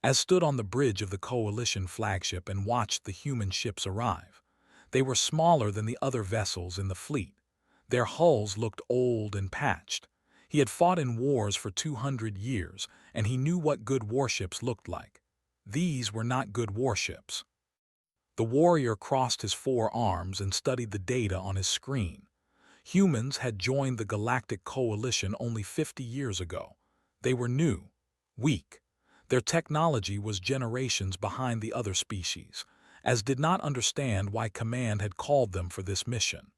As stood on the bridge of the Coalition flagship and watched the human ships arrive. They were smaller than the other vessels in the fleet. Their hulls looked old and patched. He had fought in wars for 200 years, and he knew what good warships looked like. These were not good warships. The warrior crossed his forearms and studied the data on his screen. Humans had joined the Galactic Coalition only 50 years ago. They were new, weak. Their technology was generations behind the other species, as did not understand why Command had called them for this mission.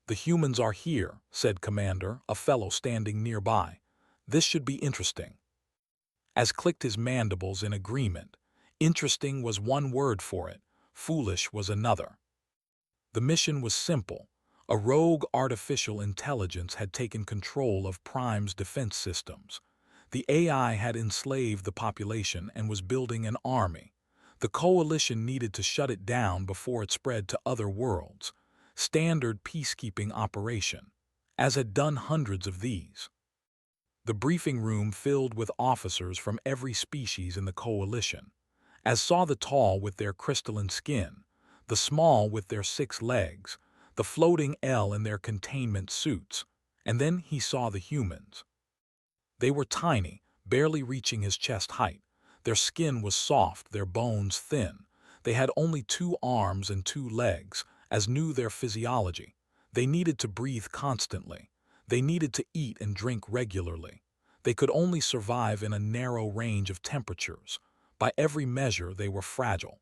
"The humans are here," said Commander, a fellow standing nearby. "This should be interesting." As clicked his mandibles in agreement. Interesting was one word for it, foolish was another. The mission was simple. A rogue artificial intelligence had taken control of Prime's defense systems. The AI had enslaved the population and was building an army. The Coalition needed to shut it down before it spread to other worlds. Standard peacekeeping operation, as had done hundreds of these. The briefing room filled with officers from every species in the Coalition, as saw the tall with their crystalline skin, the small with their 6 legs, the floating L in their containment suits, and then he saw the humans. They were tiny, barely reaching his chest height. Their skin was soft, their bones thin. They had only 2 arms and 2 legs, as knew their physiology. They needed to breathe constantly. They needed to eat and drink regularly. They could only survive in a narrow range of temperatures. By every measure, they were fragile.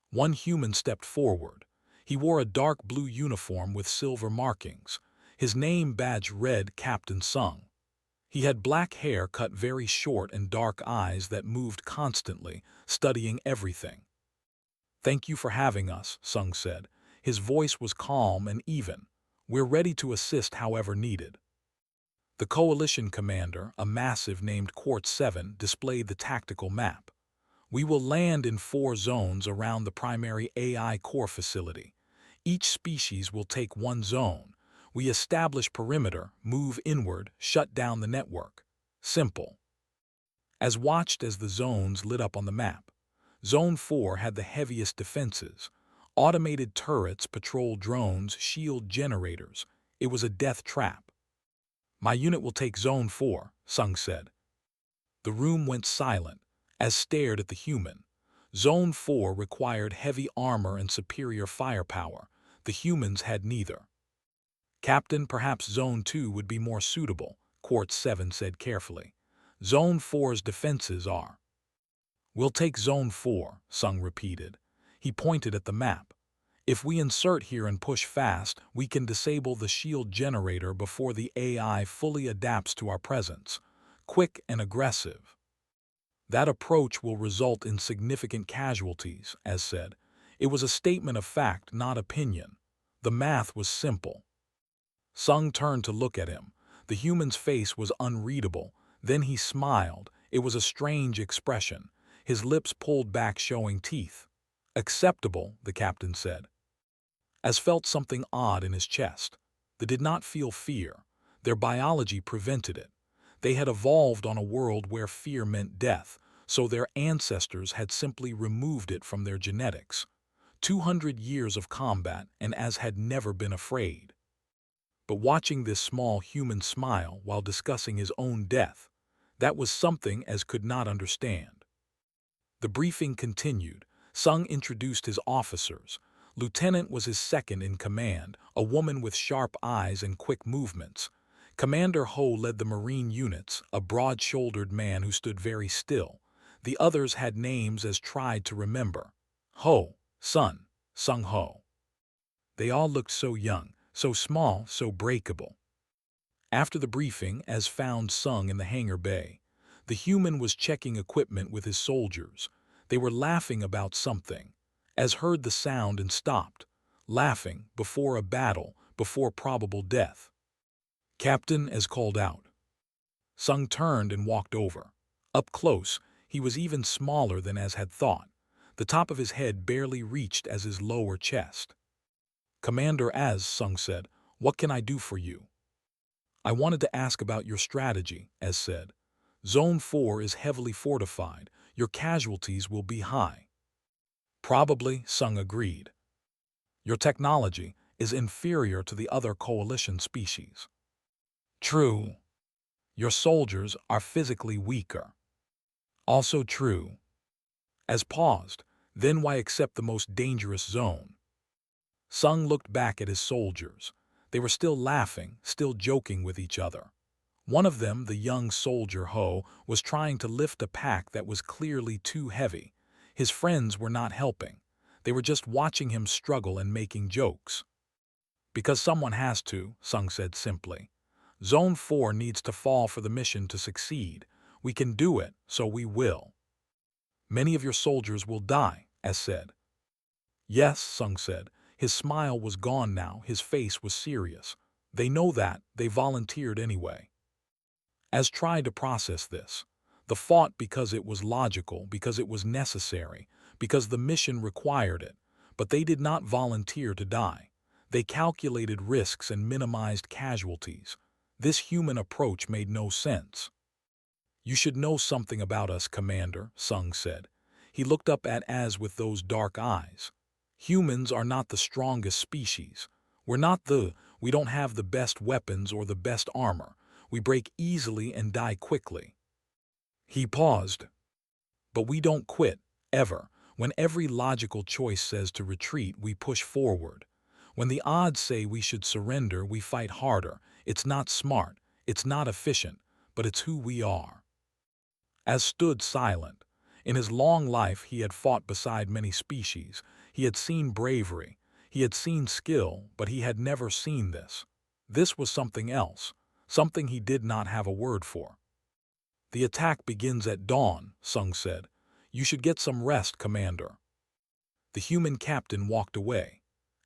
One human stepped forward. He wore a dark blue uniform with silver markings. His name badge read Captain Sung. He had black hair cut very short and dark eyes that moved constantly, studying everything. "Thank you for having us," Sung said. His voice was calm and even. "We're ready to assist however needed." The Coalition commander, a massive named Quartz 7, displayed the tactical map. "We will land in 4 zones around the primary AI core facility. Each species will take 1 zone. We establish perimeter, move inward, shut down the network. Simple." As watched as the zones lit up on the map. Zone 4 had the heaviest defenses. Automated turrets, patrol drones, shield generators. It was a death trap. "My unit will take Zone 4, Sung said. The room went silent, as stared at the human. Zone 4 required heavy armor and superior firepower. The humans had neither. "Captain, perhaps Zone 2 would be more suitable," Quartz 7 said carefully. "Zone 4's defenses are—" "We'll take Zone 4, Sung repeated. He pointed at the map. "If we insert here and push fast, we can disable the shield generator before the AI fully adapts to our presence. Quick and aggressive. That approach will result in significant casualties," as said. It was a statement of fact, not opinion. The math was simple. Sung turned to look at him. The human's face was unreadable. Then he smiled. It was a strange expression. His lips pulled back, showing teeth. "Acceptable," the captain said. As felt something odd in his chest. They did not feel fear. Their biology prevented it. They had evolved on a world where fear meant death, so their ancestors had simply removed it from their genetics. 200 years of combat, and as had never been afraid. But watching this small human smile while discussing his own death, that was something as could not understand. The briefing continued. Sung introduced his officers. Lieutenant was his second in command, a woman with sharp eyes and quick movements. Commander Ho led the Marine units, a broad-shouldered man who stood very still. The others had names as tried to remember. Ho, Sun, Sung Ho. They all looked so young, so small, so breakable. After the briefing, as found Sung in the hangar bay. The human was checking equipment with his soldiers. They were laughing about something. As heard the sound and stopped. Laughing, before a battle, before probable death. "Captain," as called out. Sung turned and walked over. Up close, he was even smaller than as had thought. The top of his head barely reached as his lower chest. "Commander, as Sung said, what can I do for you?" "I wanted to ask about your strategy," as said. "Zone 4 is heavily fortified. your casualties will be high. Probably, Sung agreed. Your technology is inferior to the other coalition species. True. Your soldiers are physically weaker. Also true. As paused, then why accept the most dangerous zone? Sung looked back at his soldiers. They were still laughing, still joking with each other. One of them, the young soldier Ho, was trying to lift a pack that was clearly too heavy. His friends were not helping. They were just watching him struggle and making jokes. Because someone has to, Sung said simply. Zone 4 needs to fall for the mission to succeed. We can do it, so we will. Many of your soldiers will die, as said. Yes, Sung said. His smile was gone now, his face was serious. They know that, they volunteered anyway. As tried to process this. The fought because it was logical, because it was necessary, because the mission required it, but they did not volunteer to die. They calculated risks and minimized casualties. This human approach made no sense. You should know something about us, Commander, Sung said. He looked up at Az with those dark eyes. Humans are not the strongest species. We don't have the best weapons or the best armor. We break easily and die quickly. He paused. But we don't quit, ever. When every logical choice says to retreat, we push forward. When the odds say we should surrender, we fight harder. It's not smart, it's not efficient, but it's who we are. Az stood silent. In his long life he had fought beside many species. He had seen bravery. He had seen skill, but he had never seen this. This was something else, something he did not have a word for. The attack begins at dawn, Sung said. You should get some rest, Commander. The human captain walked away.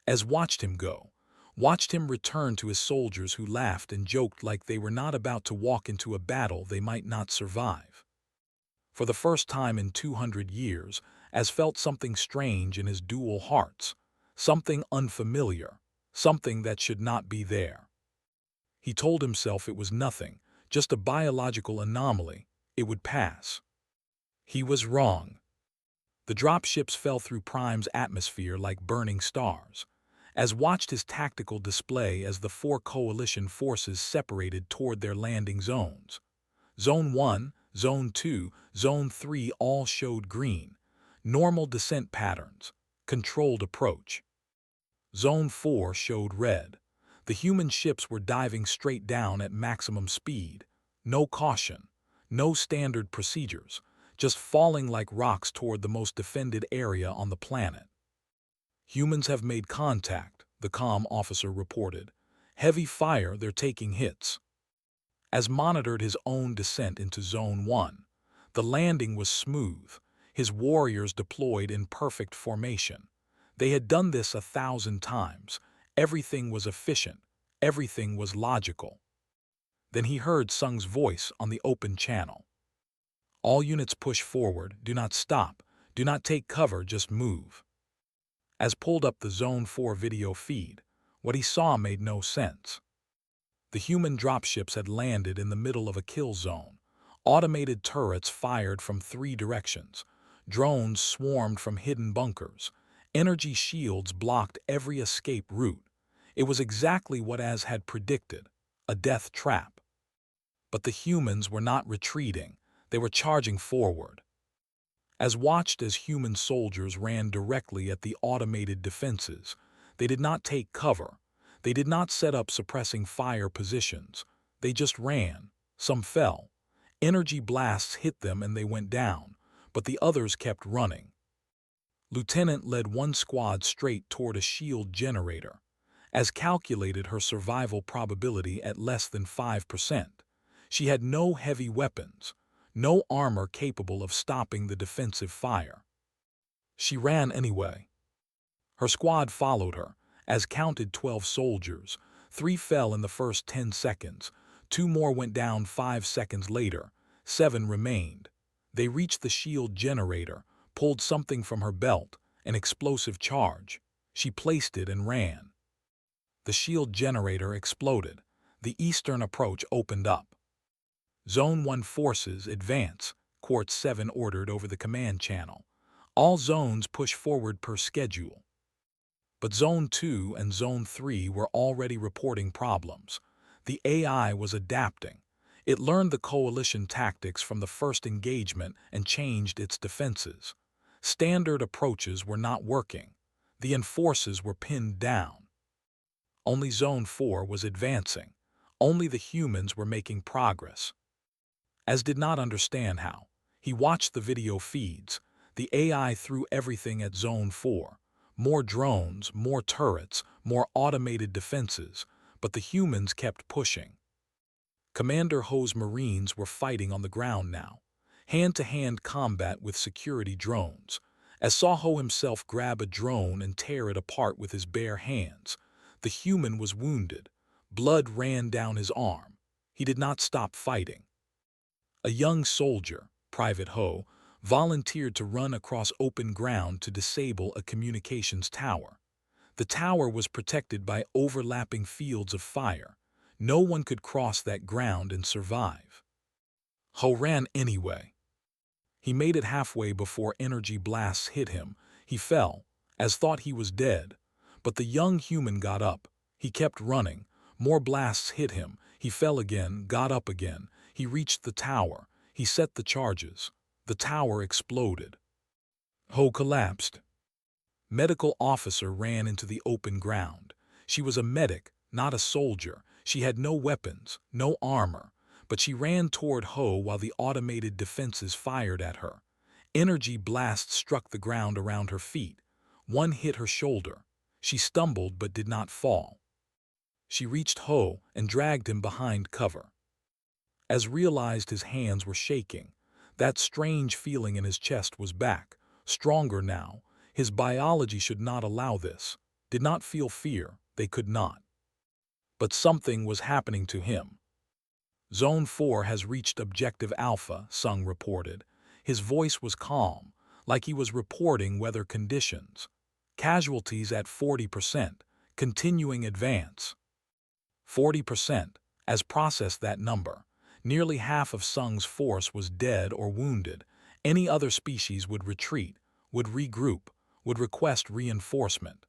Az watched him go, watched him return to his soldiers who laughed and joked like they were not about to walk into a battle they might not survive. For the first time in 200 years, Az felt something strange in his dual hearts, something unfamiliar, something that should not be there. He told himself it was nothing, just a biological anomaly, it would pass. He was wrong. The dropships fell through Prime's atmosphere like burning stars. Az watched his tactical display as the 4 coalition forces separated toward their landing zones. Zone 1, Zone 2, Zone 3 all showed green, normal descent patterns, controlled approach. Zone 4 showed red. The human ships were diving straight down at maximum speed. No caution, no standard procedures, just falling like rocks toward the most defended area on the planet. Humans have made contact, the comm officer reported. Heavy fire, they're taking hits. Az monitored his own descent into Zone 1. The landing was smooth, his warriors deployed in perfect formation. They had done this 1,000 times. Everything was efficient, everything was logical. Then he heard Sung's voice on the open channel. All units push forward, do not stop, do not take cover, just move. Az pulled up the Zone 4 video feed. What he saw made no sense. The human dropships had landed in the middle of a kill zone. Automated turrets fired from 3 directions. Drones swarmed from hidden bunkers. Energy shields blocked every escape route. It was exactly what Az had predicted, a death trap. But the humans were not retreating. They were charging forward. Az watched as human soldiers ran directly at the automated defenses. They did not take cover. They did not set up suppressing fire positions. They just ran. Some fell. Energy blasts hit them and they went down, but the others kept running. Lieutenant led one squad straight toward a shield generator. Az calculated her survival probability at less than 5%. She had no heavy weapons, no armor capable of stopping the defensive fire. She ran anyway. Her squad followed her. Az counted 12 soldiers. 3 fell in the first 10 seconds. 2 more went down 5 seconds later. 7 remained. They reached the shield generator, pulled something from her belt, an explosive charge. She placed it and ran. The shield generator exploded. The eastern approach opened up. Zone 1 forces advance, Court 7 ordered over the command channel. All zones push forward per schedule. But Zone 2 and Zone 3 were already reporting problems. The AI was adapting. It learned the coalition tactics from the first engagement and changed its defenses. Standard approaches were not working. The enforcers were pinned down. Only Zone 4 was advancing. Only the humans were making progress. As did not understand how. He watched the video feeds. The AI threw everything at Zone 4. More drones, more turrets, more automated defenses, but the humans kept pushing. Commander Ho's Marines were fighting on the ground now, hand-to-hand combat with security drones. As saw Ho himself grab a drone and tear it apart with his bare hands. The human was wounded. Blood ran down his arm. He did not stop fighting. A young soldier, Private Ho, volunteered to run across open ground to disable a communications tower. The tower was protected by overlapping fields of fire. No one could cross that ground and survive. Ho ran anyway. He made it halfway before energy blasts hit him. He fell, as thought he was dead. But the young human got up. He kept running. More blasts hit him. He fell again, got up again. He reached the tower. He set the charges. The tower exploded. Ho collapsed. Medical officer ran into the open ground. She was a medic, not a soldier. She had no weapons, no armor, but she ran toward Ho while the automated defenses fired at her. Energy blasts struck the ground around her feet. One hit her shoulder. She stumbled but did not fall. She reached Ho and dragged him behind cover. As realized his hands were shaking. That strange feeling in his chest was back, stronger now. His biology should not allow this. Did not feel fear, they could not. But something was happening to him. Zone 4 has reached Objective Alpha, Sung reported. His voice was calm, like he was reporting weather conditions. Casualties at 40%, continuing advance. 40%, as processed that number. Nearly half of Sung's force was dead or wounded. Any other species would retreat, would regroup, would request reinforcement.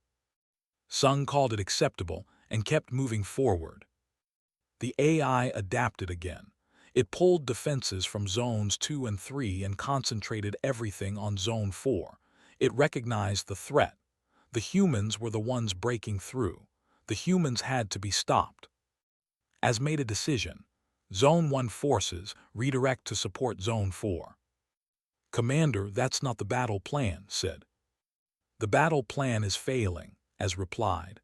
Sung called it acceptable and kept moving forward. The AI adapted again. It pulled defenses from Zones 2 and 3 and concentrated everything on Zone 4. It recognized the threat. The humans were the ones breaking through. The humans had to be stopped. As made a decision, Zone 1 forces redirect to support Zone 4. Commander, that's not the battle plan, said. The battle plan is failing, as replied.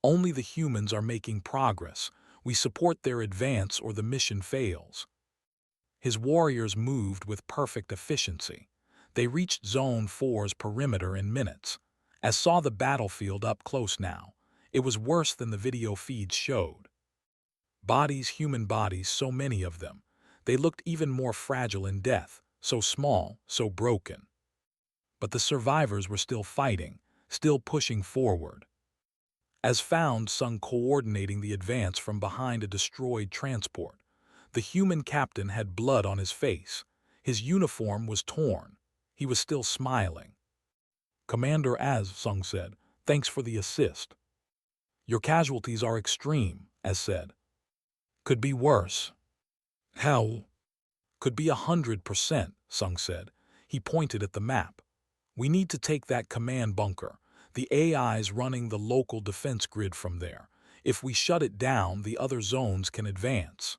Only the humans are making progress. We support their advance or the mission fails. His warriors moved with perfect efficiency. They reached Zone 4's perimeter in minutes. As saw the battlefield up close now, it was worse than the video feeds showed. Bodies, human bodies, so many of them. They looked even more fragile in death, so small, so broken. But the survivors were still fighting, still pushing forward. As found, Sung coordinating the advance from behind a destroyed transport. The human captain had blood on his face. His uniform was torn. He was still smiling. Commander, as Sung said, thanks for the assist. Your casualties are extreme, as said. Could be worse. How? Could be 100%, Sung said. He pointed at the map. We need to take that command bunker. The AI's running the local defense grid from there. If we shut it down, the other zones can advance.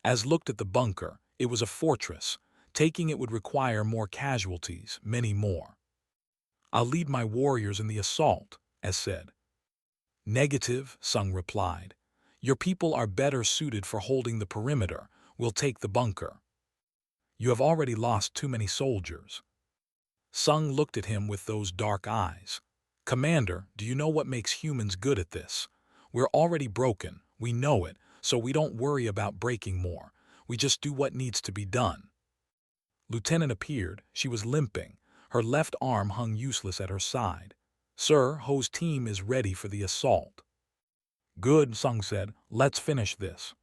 As looked at the bunker, it was a fortress. Taking it would require more casualties, many more. I'll lead my warriors in the assault, as said. Negative, Sung replied. Your people are better suited for holding the perimeter. We'll take the bunker. You have already lost too many soldiers. Sung looked at him with those dark eyes. Commander, do you know what makes humans good at this? We're already broken, we know it, so we don't worry about breaking more. We just do what needs to be done. Lieutenant appeared. She was limping. Her left arm hung useless at her side. Sir, Ho's team is ready for the assault. Good, Sung said. Let's finish this.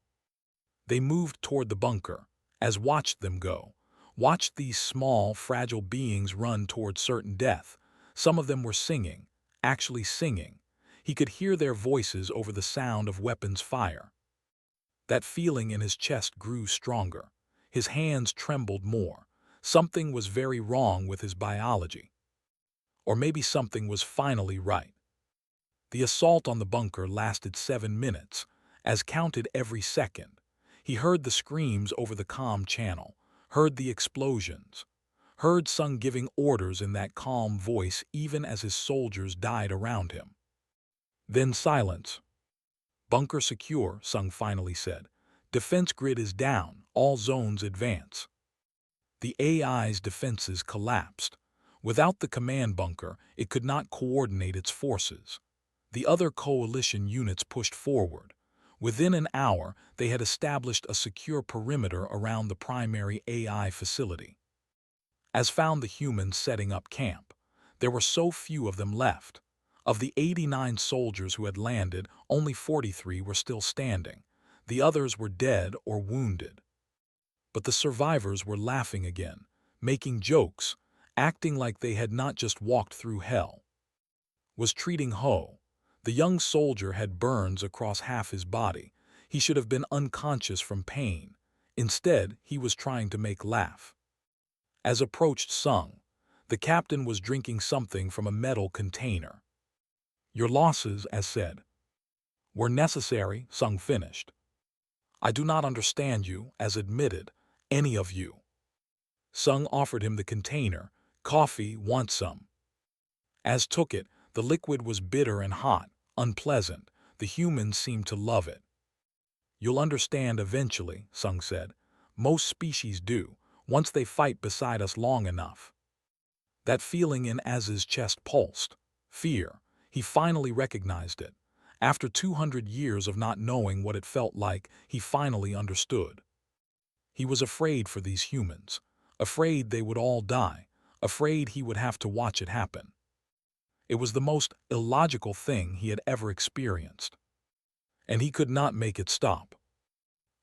They moved toward the bunker. As watched them go. watched these small, fragile beings run toward certain death. Some of them were singing, actually singing. He could hear their voices over the sound of weapons fire. That feeling in his chest grew stronger. His hands trembled more. Something was very wrong with his biology. Or maybe something was finally right. The assault on the bunker lasted 7 minutes, as counted every second. He heard the screams over the comm channel, heard the explosions, heard Sung giving orders in that calm voice even as his soldiers died around him. Then silence. "Bunker secure," Sung finally said. "Defense grid is down, all zones advance." The AI's defenses collapsed. Without the command bunker, it could not coordinate its forces. The other coalition units pushed forward. Within an hour, they had established a secure perimeter around the primary AI facility. As found the humans setting up camp, there were so few of them left. Of the 89 soldiers who had landed, only 43 were still standing. The others were dead or wounded. But the survivors were laughing again, making jokes, acting like they had not just walked through hell. Was treating Ho. The young soldier had burns across half his body. He should have been unconscious from pain. Instead, he was trying to make laugh. As approached Sung, the captain was drinking something from a metal container. "Your losses, as said, were necessary," Sung finished. "I do not understand you, as admitted, any of you." Sung offered him the container. "Coffee, want some?" As took it, the liquid was bitter and hot, unpleasant. The humans seemed to love it. "You'll understand eventually," Sung said. "Most species do, once they fight beside us long enough." That feeling in Az's chest pulsed. Fear. He finally recognized it. After 200 years of not knowing what it felt like, he finally understood. He was afraid for these humans. Afraid they would all die. Afraid he would have to watch it happen. It was the most illogical thing he had ever experienced. And he could not make it stop.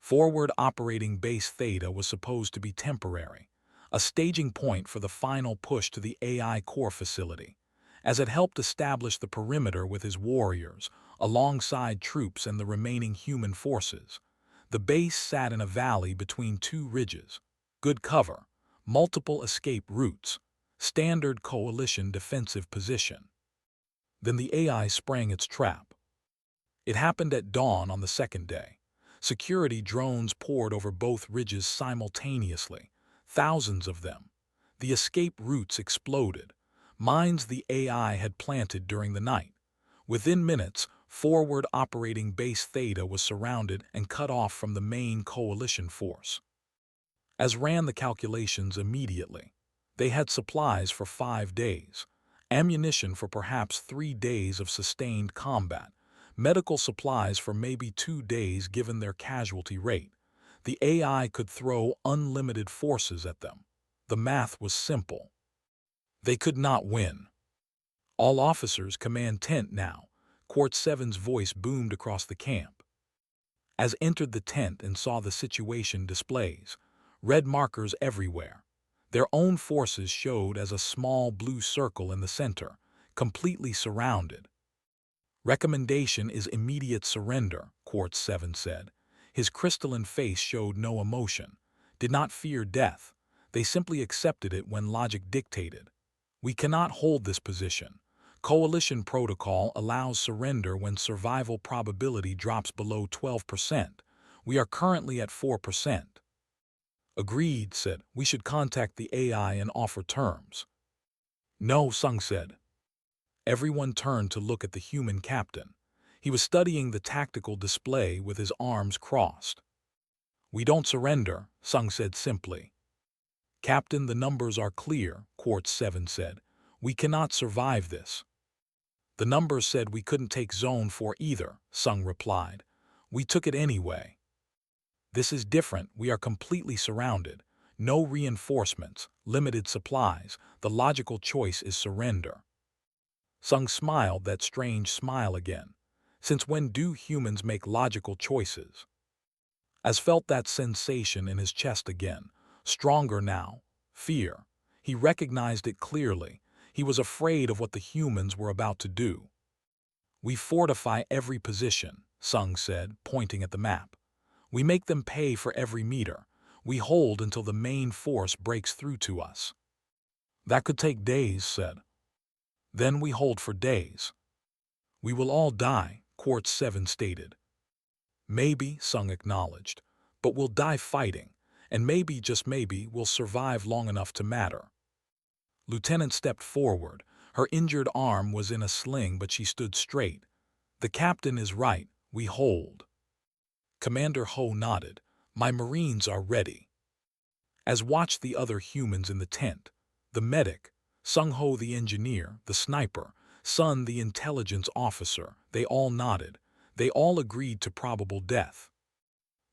Forward Operating Base Theta was supposed to be temporary, a staging point for the final push to the AI core facility, as it helped establish the perimeter with his warriors, alongside troops and the remaining human forces. The base sat in a valley between two ridges. Good cover, multiple escape routes, standard coalition defensive position. Then the AI sprang its trap. It happened at dawn on the second day. Security drones poured over both ridges simultaneously, thousands of them. The escape routes exploded, mines the AI had planted during the night. Within minutes, Forward Operating Base Theta was surrounded and cut off from the main coalition force. As ran the calculations immediately. They had supplies for 5 days, ammunition for perhaps 3 days of sustained combat, medical supplies for maybe 2 days given their casualty rate. The AI could throw unlimited forces at them. The math was simple. They could not win. "All officers command tent now," Quart 7's voice boomed across the camp. As entered the tent and saw the situation displays, red markers everywhere. Their own forces showed as a small blue circle in the center, completely surrounded. "Recommendation is immediate surrender," Quartz 7 said. His crystalline face showed no emotion, did not fear death. They simply accepted it when logic dictated. "We cannot hold this position. Coalition protocol allows surrender when survival probability drops below 12%. We are currently at 4%. "Agreed," said. "We should contact the AI and offer terms." "No," Sung said. Everyone turned to look at the human captain. He was studying the tactical display with his arms crossed. "We don't surrender," Sung said simply. "Captain, the numbers are clear," Quartz 7 said. "We cannot survive this." "The numbers said we couldn't take Zone 4 either," Sung replied. "We took it anyway." "This is different. We are completely surrounded. No reinforcements, limited supplies. The logical choice is surrender." Sung smiled that strange smile again. Since when do humans make logical choices? As felt that sensation in his chest again, stronger now, Fear. He recognized it clearly. He was afraid of what the humans were about to do. "We fortify every position," Sung said, pointing at the map. "We make them pay for every meter. We hold until the main force breaks through to us." "That could take days," said. "Then we hold for days." "We will all die," Quartz 7 stated. "Maybe," Sung acknowledged, "but we'll die fighting, and maybe, just maybe, we'll survive long enough to matter." Lieutenant stepped forward. Her injured arm was in a sling, but she stood straight. "The captain is right. We hold." Commander Ho nodded. "My Marines are ready." As watched the other humans in the tent, the medic, Sung Ho the engineer, the sniper, Sun the intelligence officer, they all nodded. They all agreed to probable death.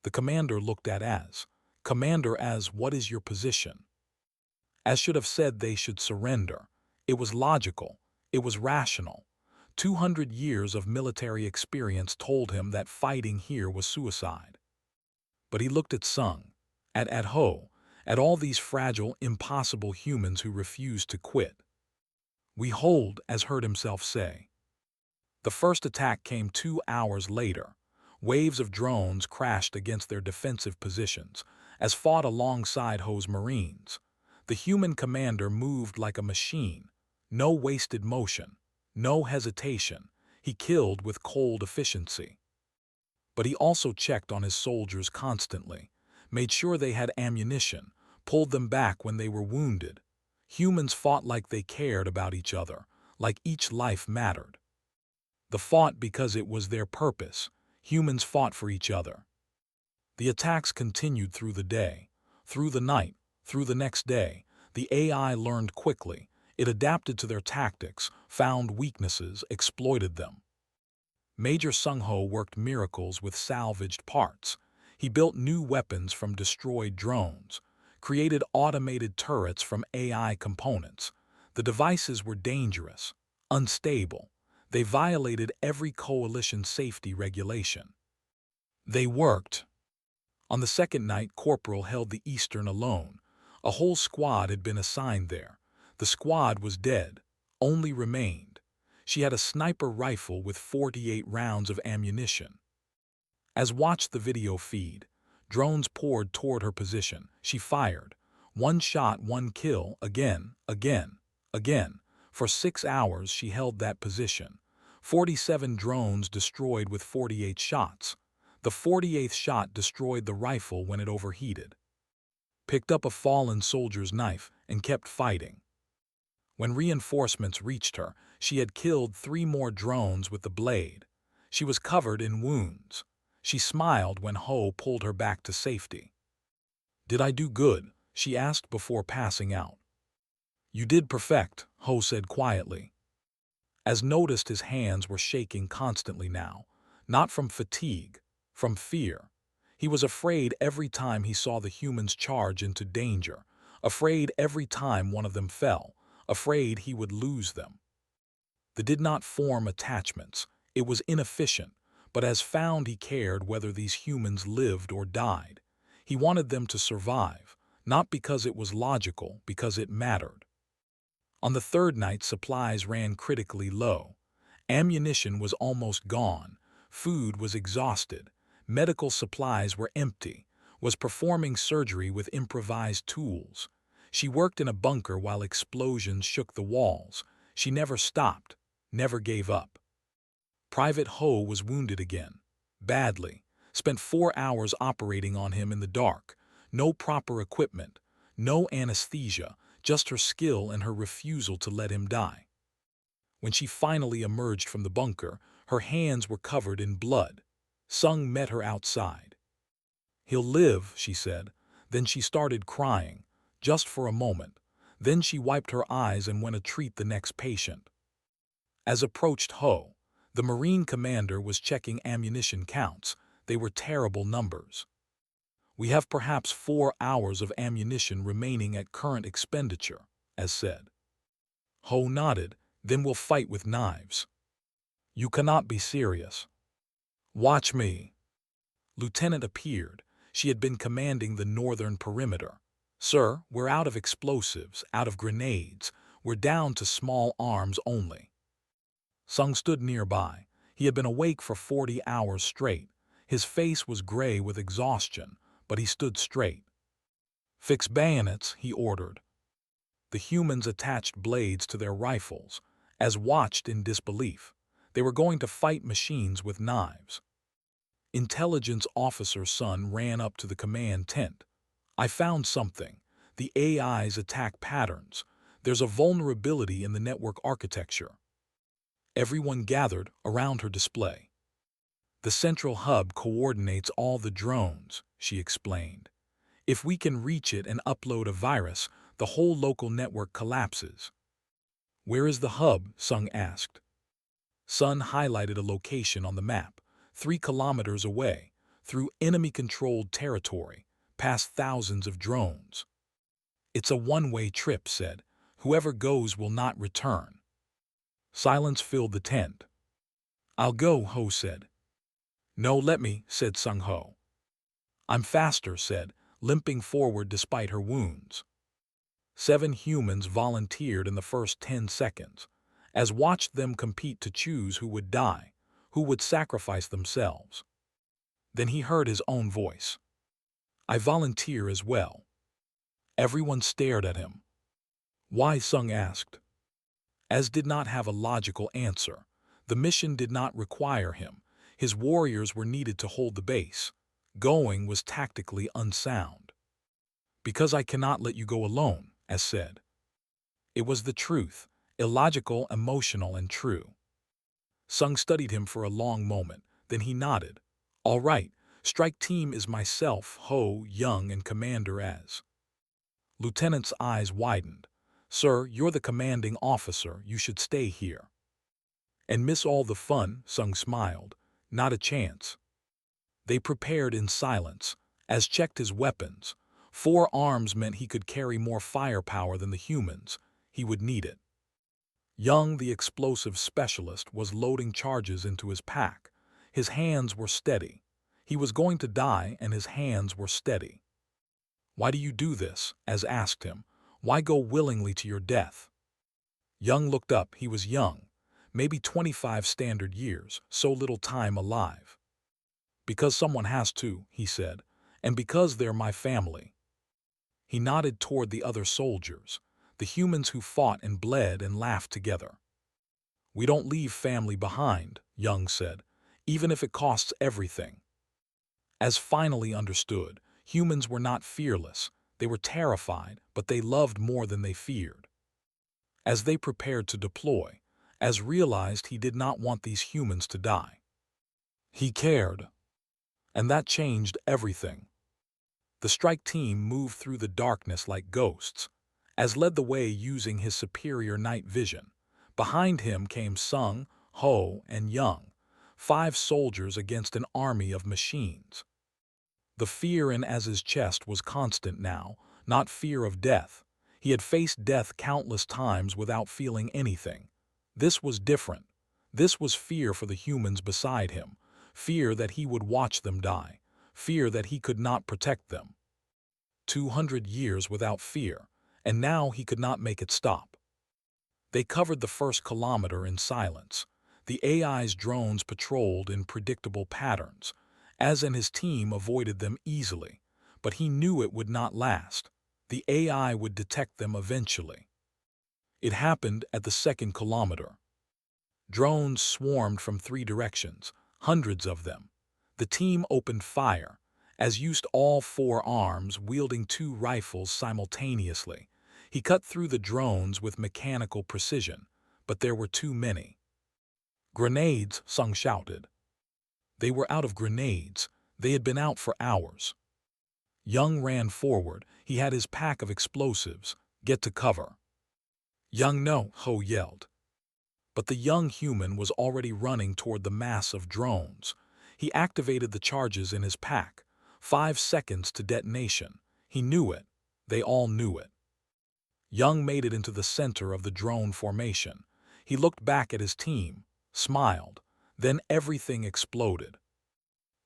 The commander looked at Az. "Commander Az, what is your position?" Az should have said they should surrender. It was logical. It was rational. 200 years of military experience told him that fighting here was suicide. But he looked at Sung, at Ho, at all these fragile, impossible humans who refused to quit. "We hold," Az heard himself say. The first attack came 2 hours later. Waves of drones crashed against their defensive positions, as fought alongside Ho's Marines. The human commander moved like a machine. No wasted motion. No hesitation. He killed with cold efficiency. But he also checked on his soldiers constantly, made sure they had ammunition, pulled them back when they were wounded. Humans fought like they cared about each other, like each life mattered. They fought because it was their purpose. Humans fought for each other. The attacks continued through the day, through the night, through the next day. The AI learned quickly. It adapted to their tactics, found weaknesses, exploited them. Major Sung Ho worked miracles with salvaged parts. He built new weapons from destroyed drones, created automated turrets from AI components. The devices were dangerous, unstable. They violated every coalition safety regulation. They worked. On the second night, Corporal held the Eastern alone. A whole squad had been assigned there. The squad was dead. Only remained. She had a sniper rifle with 48 rounds of ammunition. As watched the video feed, drones poured toward her position. She fired. One shot, one kill, again, again, again. For 6 hours she held that position. 47 drones destroyed with 48 shots. The 48th shot destroyed the rifle when it overheated. Picked up a fallen soldier's knife and kept fighting. When reinforcements reached her, she had killed 3 more drones with the blade. She was covered in wounds. She smiled when Ho pulled her back to safety. "Did I do good?" she asked before passing out. "You did perfect," Ho said quietly. As noticed, his hands were shaking constantly now, not from fatigue, from fear. He was afraid every time he saw the humans charge into danger, afraid every time one of them fell, afraid he would lose them. They did not form attachments. It was inefficient, but as found he cared whether these humans lived or died. He wanted them to survive, not because it was logical, because it mattered. On the third night, supplies ran critically low. Ammunition was almost gone. Food was exhausted. Medical supplies were empty. Was performing surgery with improvised tools. She worked in a bunker while explosions shook the walls. She never stopped, never gave up. Private Ho was wounded again. Badly. Spent 4 hours operating on him in the dark. No proper equipment. No anesthesia. Just her skill and her refusal to let him die. When she finally emerged from the bunker, her hands were covered in blood. Sung met her outside. "He'll live," she said. Then she started crying, just for a moment. Then she wiped her eyes and went to treat the next patient. As approached Ho, the Marine commander was checking ammunition counts. They were terrible numbers. "We have perhaps 4 hours of ammunition remaining at current expenditure," as said. Ho nodded. "Then we'll fight with knives." "You cannot be serious." "Watch me." Lieutenant appeared. She had been commanding the northern perimeter. "Sir, we're out of explosives, out of grenades. We're down to small arms only." Sung stood nearby. He had been awake for 40 hours straight. His face was gray with exhaustion, but he stood straight. "Fix bayonets," he ordered. The humans attached blades to their rifles, as watched in disbelief. They were going to fight machines with knives. Intelligence Officer Sun ran up to the command tent. "I found something. The AI's attack patterns. There's a vulnerability in the network architecture." Everyone gathered around her display. "The central hub coordinates all the drones," she explained. "If we can reach it and upload a virus, the whole local network collapses." "Where is the hub?" Sung asked. Sun highlighted a location on the map, 3 kilometers away, through enemy-controlled territory, past thousands of drones. "It's a one-way trip," said. "Whoever goes will not return." Silence filled the tent. "I'll go," Ho said. "No, let me," said Sung Ho. "I'm faster," said, limping forward despite her wounds. 7 humans volunteered in the first 10 seconds, as watched them compete to choose who would die, who would sacrifice themselves. Then he heard his own voice. "I volunteer as well." Everyone stared at him. "Why?" Sung asked. As did not have a logical answer. The mission did not require him. His warriors were needed to hold the base. Going was tactically unsound. "Because I cannot let you go alone," as said. It was the truth, illogical, emotional, and true. Sung studied him for a long moment, then he nodded. "All right, strike team is myself, Ho, Young, and Commander Az." Lieutenant's eyes widened. "Sir, you're the commanding officer, you should stay here." "And miss all the fun," Sung smiled. "Not a chance." They prepared in silence, as checked his weapons. 4 arms meant he could carry more firepower than the humans. He would need it. Young, the explosive specialist, was loading charges into his pack. His hands were steady. He was going to die, and his hands were steady. "Why do you do this?" Az asked him. "Why go willingly to your death?" Young looked up. He was young, maybe 25 standard years, so little time alive. "Because someone has to," he said, "and because they're my family." He nodded toward the other soldiers, the humans who fought and bled and laughed together. "We don't leave family behind," Young said, "even if it costs everything." As finally understood, humans were not fearless. They were terrified, but they loved more than they feared. As they prepared to deploy, Az realized he did not want these humans to die. He cared. And that changed everything. The strike team moved through the darkness like ghosts. Az led the way using his superior night vision. Behind him came Sung, Ho, and Young, 5 soldiers against an army of machines. The fear in Az's chest was constant now, not fear of death. He had faced death countless times without feeling anything. This was different. This was fear for the humans beside him, fear that he would watch them die, fear that he could not protect them. 200 years without fear, and now he could not make it stop. They covered the first kilometer in silence. The AI's drones patrolled in predictable patterns. Az and his team avoided them easily, but he knew it would not last. The AI would detect them eventually. It happened at the second kilometer. Drones swarmed from 3 directions, hundreds of them. The team opened fire. Az used all 4 arms, wielding 2 rifles simultaneously. He cut through the drones with mechanical precision, but there were too many. "Grenades!" Sung shouted. They were out of grenades. They had been out for hours. Young ran forward. He had his pack of explosives. "Get to cover." "Young, no!" Ho yelled. But the young human was already running toward the mass of drones. He activated the charges in his pack. 5 seconds to detonation. He knew it. They all knew it. Young made it into the center of the drone formation. He looked back at his team, smiled. Then everything exploded.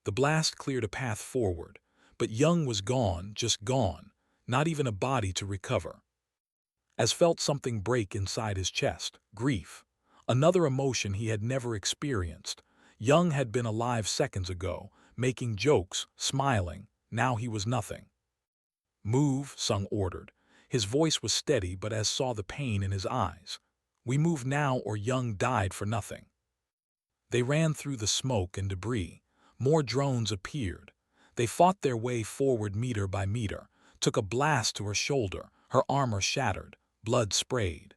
The blast cleared a path forward, but Young was gone, just gone. not even a body to recover. As felt something break inside his chest, grief, another emotion he had never experienced. Young had been alive seconds ago, making jokes, smiling. Now he was nothing. Move, Sung ordered. His voice was steady, but as saw the pain in his eyes. We move now or Young died for nothing. They ran through the smoke and debris. More drones appeared. They fought their way forward meter by meter, took a blast to her shoulder, her armor shattered, blood sprayed.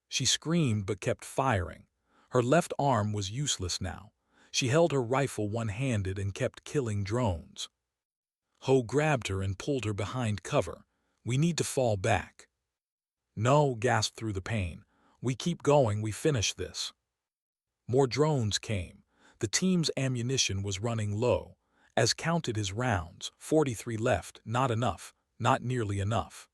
She screamed but kept firing. Her left arm was useless now. She held her rifle one-handed and kept killing drones. Ho grabbed her and pulled her behind cover. We need to fall back. No, gasped through the pain. We keep going, we finish this. More drones came. The team's ammunition was running low. As counted his rounds, 43 left, not enough, not nearly enough.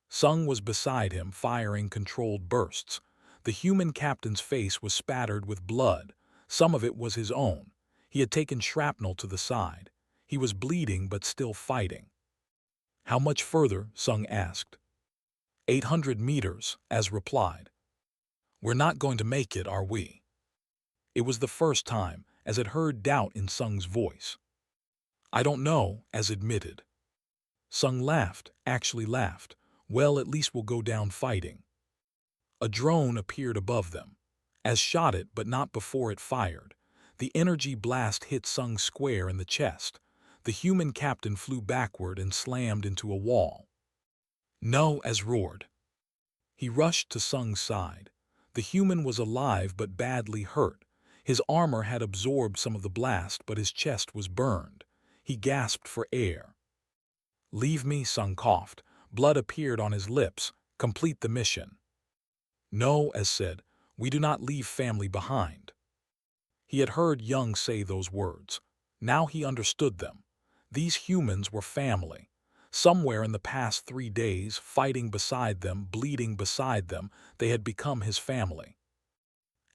Sung was beside him, firing controlled bursts. The human captain's face was spattered with blood. Some of it was his own. He had taken shrapnel to the side. He was bleeding but still fighting. How much further? Sung asked. 800 meters, Az replied. We're not going to make it, are we? It was the first time Az had heard doubt in Sung's voice. I don't know, Az admitted. Sung laughed, actually laughed. Well, at least we'll go down fighting. A drone appeared above them. Az shot it, but not before it fired. The energy blast hit Sung square in the chest. The human captain flew backward and slammed into a wall. No, Az roared. He rushed to Sung's side. The human was alive but badly hurt. His armor had absorbed some of the blast, but his chest was burned. He gasped for air. Leave me, Sung coughed. Blood appeared on his lips. Complete the mission. No, Az said, we do not leave family behind. He had heard Young say those words. Now he understood them. These humans were family. Somewhere in the past 3 days, fighting beside them, bleeding beside them, they had become his family.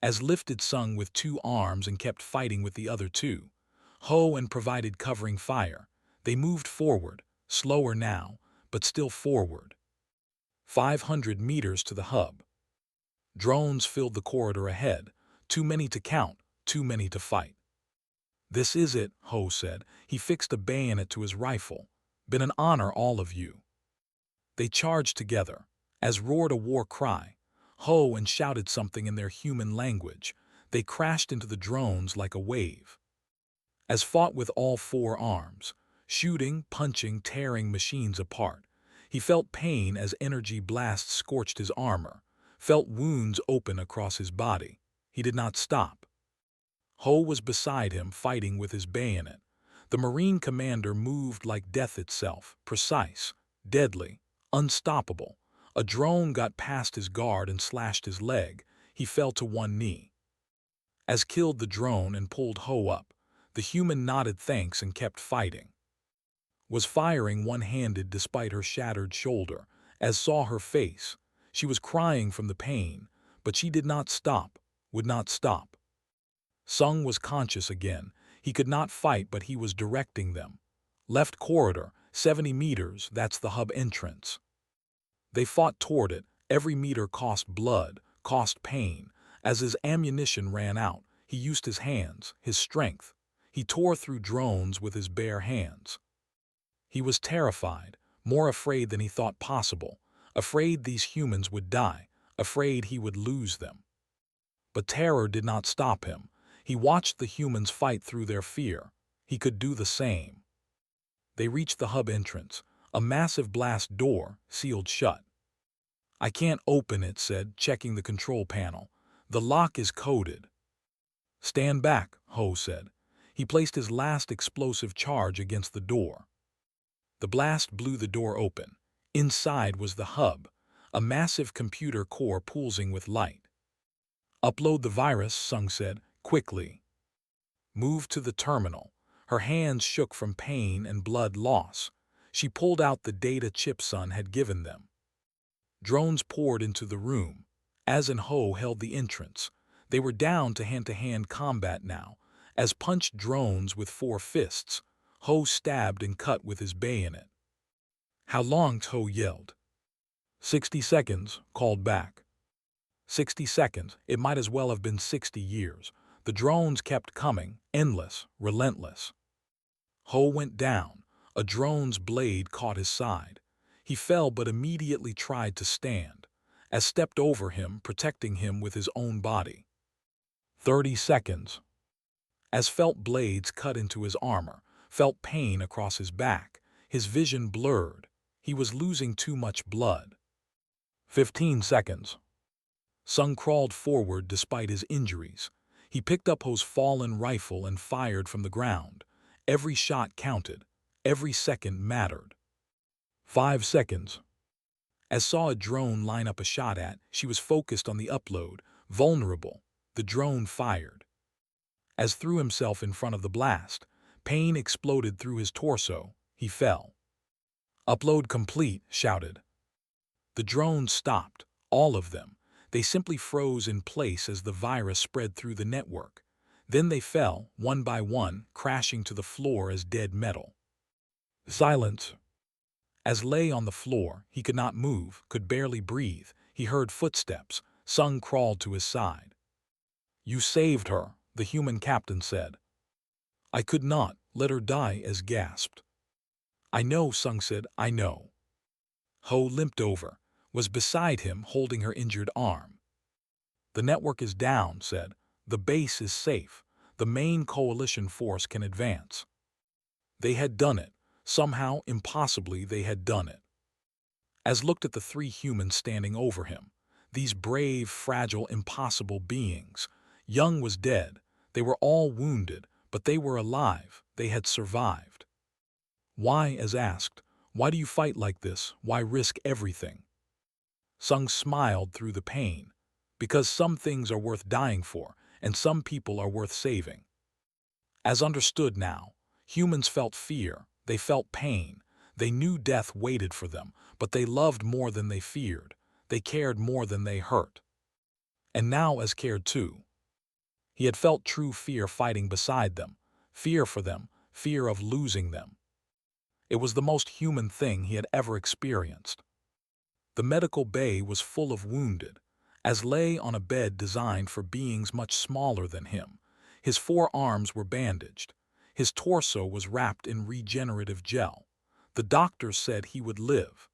Az lifted Sung with 2 arms and kept fighting with the other 2. Ho and provided covering fire. They moved forward, slower now, but still forward. 500 meters to the hub. Drones filled the corridor ahead. Too many to count, too many to fight. This is it, Ho said. He fixed a bayonet to his rifle. Been an honor, all of you. They charged together. Az roared a war cry. Ho and shouted something in their human language. They crashed into the drones like a wave. Az fought with all 4 arms, shooting, punching, tearing machines apart. He felt pain as energy blasts scorched his armor, felt wounds open across his body. He did not stop. Ho was beside him, fighting with his bayonet. The Marine commander moved like death itself, precise, deadly, unstoppable. A drone got past his guard and slashed his leg. He fell to one knee. Az killed the drone and pulled Ho up. The human nodded thanks and kept fighting. Was firing one-handed despite her shattered shoulder. Az saw her face. She was crying from the pain, but she did not stop, would not stop. Sung was conscious again. He could not fight, but he was directing them. Left corridor, 70 meters, that's the hub entrance. They fought toward it. Every meter cost blood, cost pain. As his ammunition ran out, he used his hands, his strength. He tore through drones with his bare hands. He was terrified, more afraid than he thought possible, afraid these humans would die, afraid he would lose them. But terror did not stop him. He watched the humans fight through their fear. He could do the same. They reached the hub entrance, a massive blast door, sealed shut. I can't open it, said, checking the control panel. The lock is coded. Stand back, Ho said. He placed his last explosive charge against the door. The blast blew the door open. Inside was the hub, a massive computer core pulsing with light. Upload the virus, Sung said, quickly. Move to the terminal. Her hands shook from pain and blood loss. She pulled out the data chip Sun had given them. Drones poured into the room. Az and Ho held the entrance. They were down to hand-to-hand combat now. Az punched drones with 4 fists. Ho stabbed and cut with his bayonet. How long? Ho yelled. 60 seconds, called back. 60 seconds, it might as well have been 60 years. The drones kept coming, endless, relentless. Ho went down. A drone's blade caught his side. He fell but immediately tried to stand, as stepped over him, protecting him with his own body. 30 seconds. As felt blades cut into his armor, felt pain across his back, his vision blurred. He was losing too much blood. 15 seconds. Sung crawled forward despite his injuries. He picked up Ho's fallen rifle and fired from the ground. Every shot counted. Every second mattered. 5 seconds. As saw a drone line up a shot at, she was focused on the upload, vulnerable. The drone fired. As threw himself in front of the blast, pain exploded through his torso. He fell. Upload complete, shouted. The drones stopped, all of them. They simply froze in place as the virus spread through the network. Then they fell, one by one, crashing to the floor as dead metal. Silence. As lay on the floor, he could not move, could barely breathe. He heard footsteps. Sung crawled to his side. You saved her, the human captain said. I could not let her die, as gasped. I know, Sung said, I know. Ho limped over, was beside him holding her injured arm. The network is down, said. The base is safe. The main coalition force can advance. They had done it. Somehow, impossibly, they had done it. As looked at the three humans standing over him, these brave, fragile, impossible beings. Young was dead. They were all wounded, but they were alive. They had survived. Why, as asked, why do you fight like this? Why risk everything? Sung smiled through the pain. Because some things are worth dying for, and some people are worth saving. As understood now, humans felt fear, they felt pain, they knew death waited for them, but they loved more than they feared, they cared more than they hurt. And now as cared too. He had felt true fear fighting beside them, fear for them, fear of losing them. It was the most human thing he had ever experienced. The medical bay was full of wounded, as lay on a bed designed for beings much smaller than him. His 4 arms were bandaged. His torso was wrapped in regenerative gel. The doctors said he would live.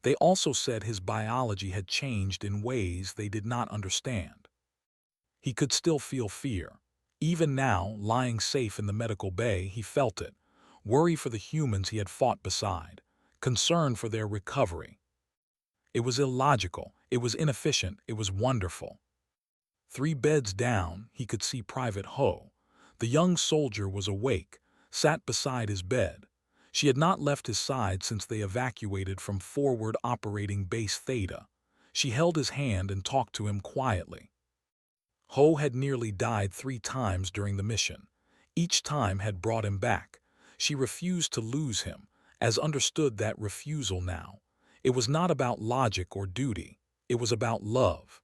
They also said his biology had changed in ways they did not understand. He could still feel fear. Even now, lying safe in the medical bay, he felt it. Worry for the humans he had fought beside. Concern for their recovery. It was illogical, it was inefficient, it was wonderful. 3 beds down, he could see Private Ho. The young soldier was awake, sat beside his bed. She had not left his side since they evacuated from forward operating base Theta. She held his hand and talked to him quietly. Ho had nearly died 3 times during the mission. Each time had brought him back. She refused to lose him, as understood that refusal now. It was not about logic or duty. It was about love.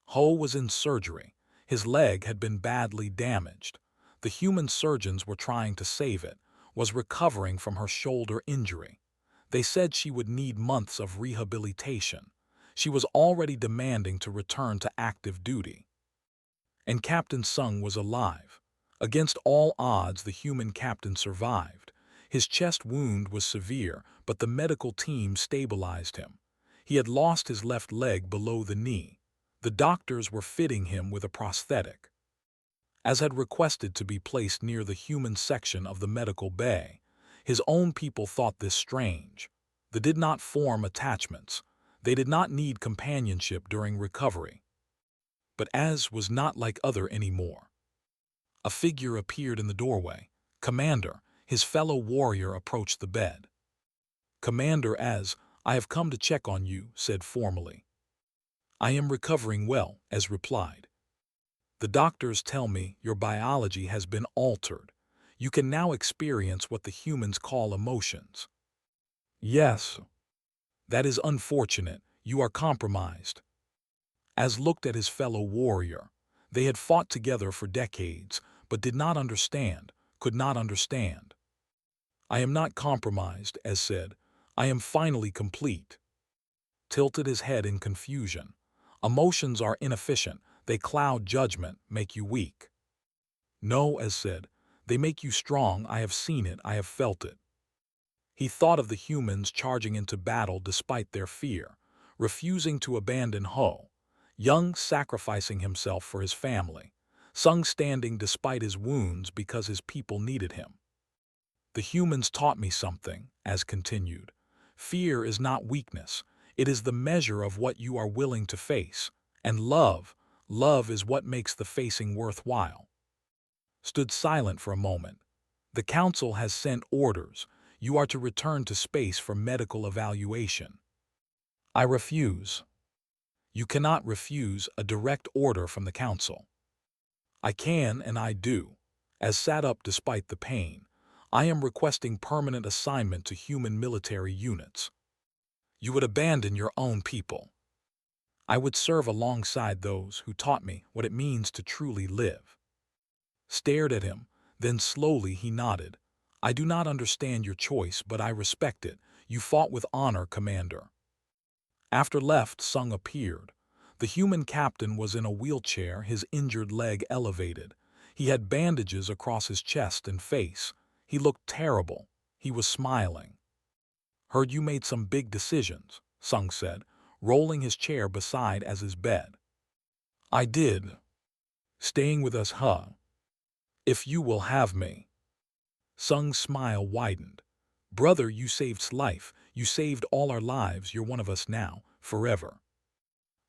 Ho was in surgery. His leg had been badly damaged. The human surgeons were trying to save it, was recovering from her shoulder injury. They said she would need months of rehabilitation. She was already demanding to return to active duty. And Captain Sung was alive. Against all odds, the human captain survived. His chest wound was severe, but the medical team stabilized him. He had lost his left leg below the knee. The doctors were fitting him with a prosthetic. As had requested to be placed near the human section of the medical bay, his own people thought this strange. They did not form attachments. They did not need companionship during recovery. But Az was not like other anymore. A figure appeared in the doorway. Commander, his fellow warrior, approached the bed. Commander Az, I have come to check on you, said formally. I am recovering well, Az replied. The doctors tell me your biology has been altered. You can now experience what the humans call emotions. Yes. That is unfortunate. You are compromised. Az looked at his fellow warrior. They had fought together for decades, but did not understand, could not understand. I am not compromised, Az said. I am finally complete. Tilted his head in confusion. Emotions are inefficient. They cloud judgment, make you weak. No, as said, they make you strong. I have seen it, I have felt it. He thought of the humans charging into battle despite their fear, refusing to abandon Ho, Young sacrificing himself for his family, Sung standing despite his wounds because his people needed him. The humans taught me something, as continued. Fear is not weakness, it is the measure of what you are willing to face, and love is what makes the facing worthwhile. Stood silent for a moment. The council has sent orders. You are to return to space for medical evaluation. I refuse. You cannot refuse a direct order from the council. I can and I do. As sat up despite the pain, I am requesting permanent assignment to human military units. You would abandon your own people. I would serve alongside those who taught me what it means to truly live. Stared at him, then slowly he nodded. I do not understand your choice, but I respect it. You fought with honor, Commander. After left, Sung appeared. The human captain was in a wheelchair, his injured leg elevated. He had bandages across his chest and face. He looked terrible. He was smiling. Heard you made some big decisions, Sung said, rolling his chair beside as his bed. I did. Staying with us, huh? If you will have me. Sung's smile widened. Brother, you saved life. You saved all our lives. You're one of us now, forever.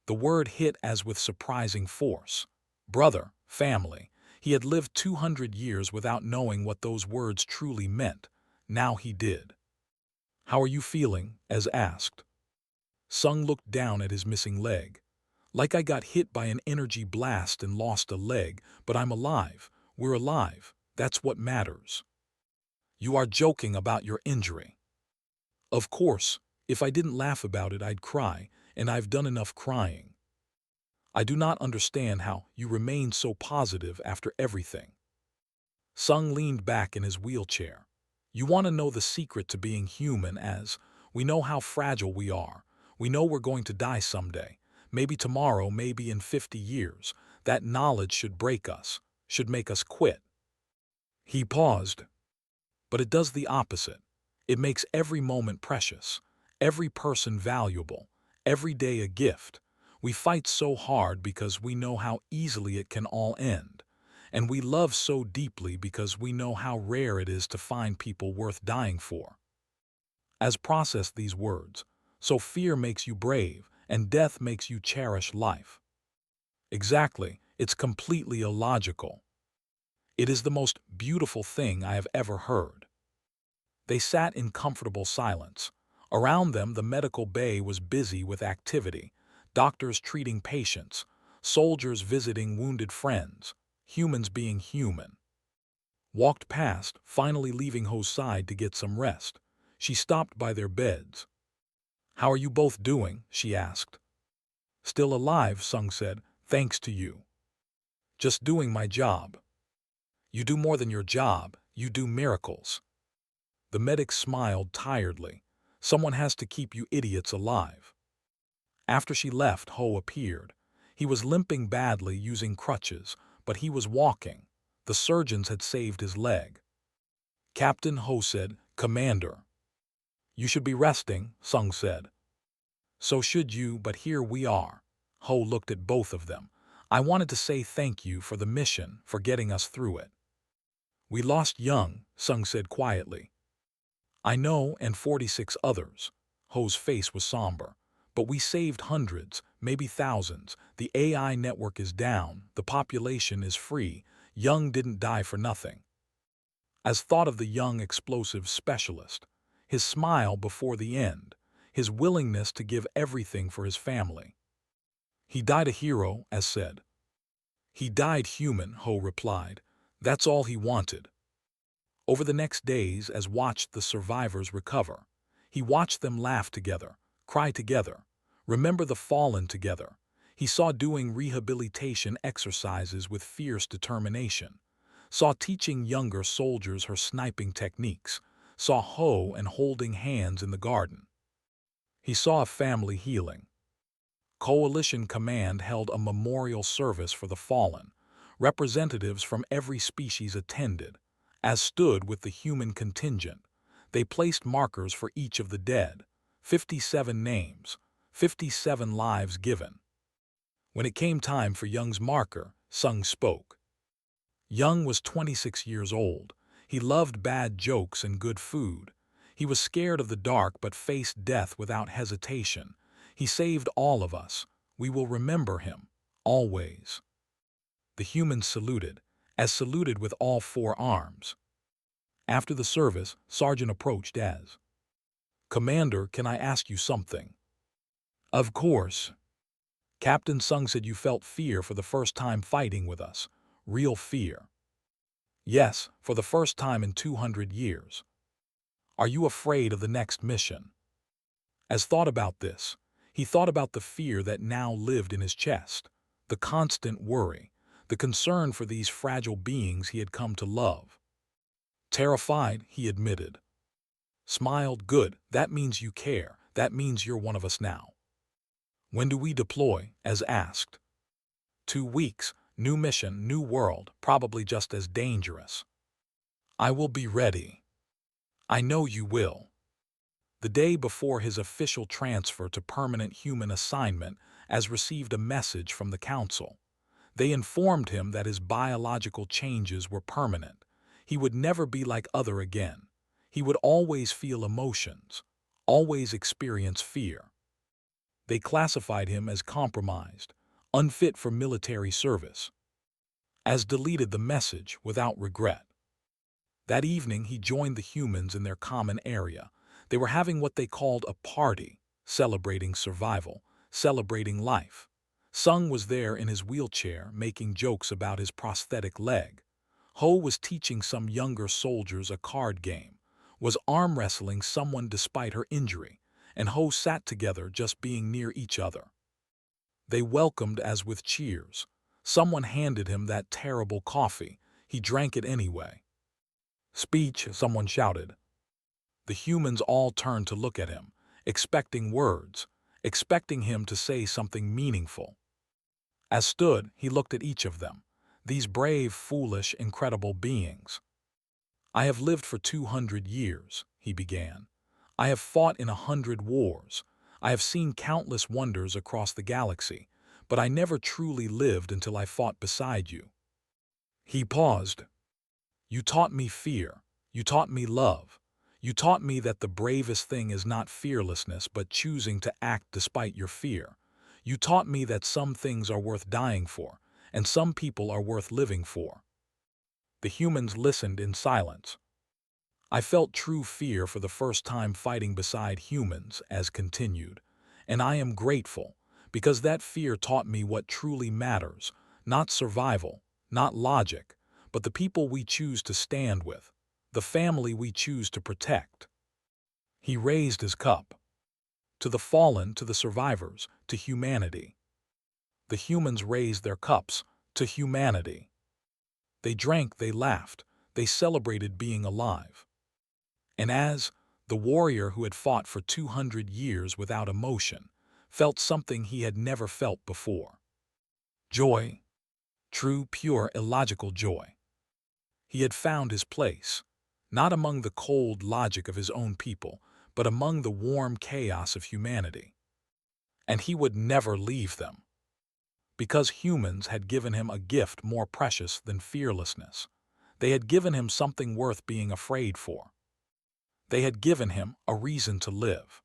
The word hit as with surprising force. Brother, family. He had lived 200 years without knowing what those words truly meant. Now he did. How are you feeling? As asked. Sung looked down at his missing leg. Like I got hit by an energy blast and lost a leg, but I'm alive. We're alive. That's what matters. You are joking about your injury. Of course, if I didn't laugh about it, I'd cry, and I've done enough crying. I do not understand how you remain so positive after everything. Sung leaned back in his wheelchair. You want to know the secret to being human, as we know how fragile we are. We know we're going to die someday. Maybe tomorrow, maybe in 50 years. That knowledge should break us, should make us quit. He paused. But it does the opposite. It makes every moment precious, every person valuable, every day a gift. We fight so hard because we know how easily it can all end. And we love so deeply because we know how rare it is to find people worth dying for. As process these words, so fear makes you brave, and death makes you cherish life. Exactly, it's completely illogical. It is the most beautiful thing I have ever heard. They sat in comfortable silence. Around them, the medical bay was busy with activity. Doctors treating patients, soldiers visiting wounded friends, humans being human. Walked past, finally leaving Ho's side to get some rest. She stopped by their beds. How are you both doing? She asked. Still alive, Sung said, thanks to you. Just doing my job. You do more than your job, you do miracles. The medic smiled tiredly. Someone has to keep you idiots alive. After she left, Ho appeared. He was limping badly, using crutches, but he was walking. The surgeons had saved his leg. Captain Ho said, Commander. You should be resting, Sung said. So should you, but here we are. Ho looked at both of them. I wanted to say thank you for the mission, for getting us through it. We lost Young, Sung said quietly. I know, and 46 others. Ho's face was somber. But we saved hundreds, maybe thousands. The AI network is down. The population is free. Young didn't die for nothing. As thought of the young explosive specialist, his smile before the end, his willingness to give everything for his family. He died a hero, as said. He died human, Ho replied. That's all he wanted. Over the next days, as watched the survivors recover, he watched them laugh together, cry together, remember the fallen together. He saw doing rehabilitation exercises with fierce determination, saw teaching younger soldiers her sniping techniques, saw Ho and holding hands in the garden. He saw a family healing. Coalition Command held a memorial service for the fallen. Representatives from every species attended. As stood with the human contingent, they placed markers for each of the dead. 57 names, 57 lives given. When it came time for Young's marker, Sung spoke. Young was 26 years old. He loved bad jokes and good food. He was scared of the dark but faced death without hesitation. He saved all of us. We will remember him, always. The humans saluted, as saluted with all 4 arms. After the service, Sergeant approached as, "Commander, can I ask you something?" "Of course." "Captain Sung said you felt fear for the first time fighting with us. Real fear." "Yes, for the first time in 200 years. Are you afraid of the next mission?" As thought about this, he thought about the fear that now lived in his chest, the constant worry, the concern for these fragile beings he had come to love. Terrified, he admitted. Smiled. "Good, that means you care. That means you're one of us now." "When do we deploy?" as asked. 2 weeks, new mission, new world, probably just as dangerous." "I will be ready." "I know you will." The day before his official transfer to permanent human assignment, as received a message from the Council. They informed him that his biological changes were permanent. He would never be like other again. He would always feel emotions, always experience fear. They classified him as compromised, unfit for military service. As deleted the message without regret. That evening he joined the humans in their common area. They were having what they called a party, celebrating survival, celebrating life. Sung was there in his wheelchair making jokes about his prosthetic leg. Ho was teaching some younger soldiers a card game, was arm wrestling someone despite her injury, and Ho sat together just being near each other. They welcomed as with cheers. Someone handed him that terrible coffee. He drank it anyway. "Speech," someone shouted. The humans all turned to look at him, expecting words, expecting him to say something meaningful. As stood, he looked at each of them, these brave, foolish, incredible beings. "I have lived for 200 years, he began. "I have fought in 100 wars. I have seen countless wonders across the galaxy, but I never truly lived until I fought beside you." He paused. "You taught me fear. You taught me love. You taught me that the bravest thing is not fearlessness but choosing to act despite your fear. You taught me that some things are worth dying for, and some people are worth living for." The humans listened in silence. "I felt true fear for the first time fighting beside humans," as continued, "and I am grateful, because that fear taught me what truly matters, not survival, not logic, but the people we choose to stand with, the family we choose to protect." He raised his cup. "To the fallen, to the survivors, to humanity." The humans raised their cups, to humanity. They drank, they laughed, they celebrated being alive. And as the warrior who had fought for 200 years without emotion felt something he had never felt before. Joy. True, pure, illogical joy. He had found his place, not among the cold logic of his own people, but among the warm chaos of humanity. And he would never leave them. Because humans had given him a gift more precious than fearlessness. They had given him something worth being afraid for. They had given him a reason to live.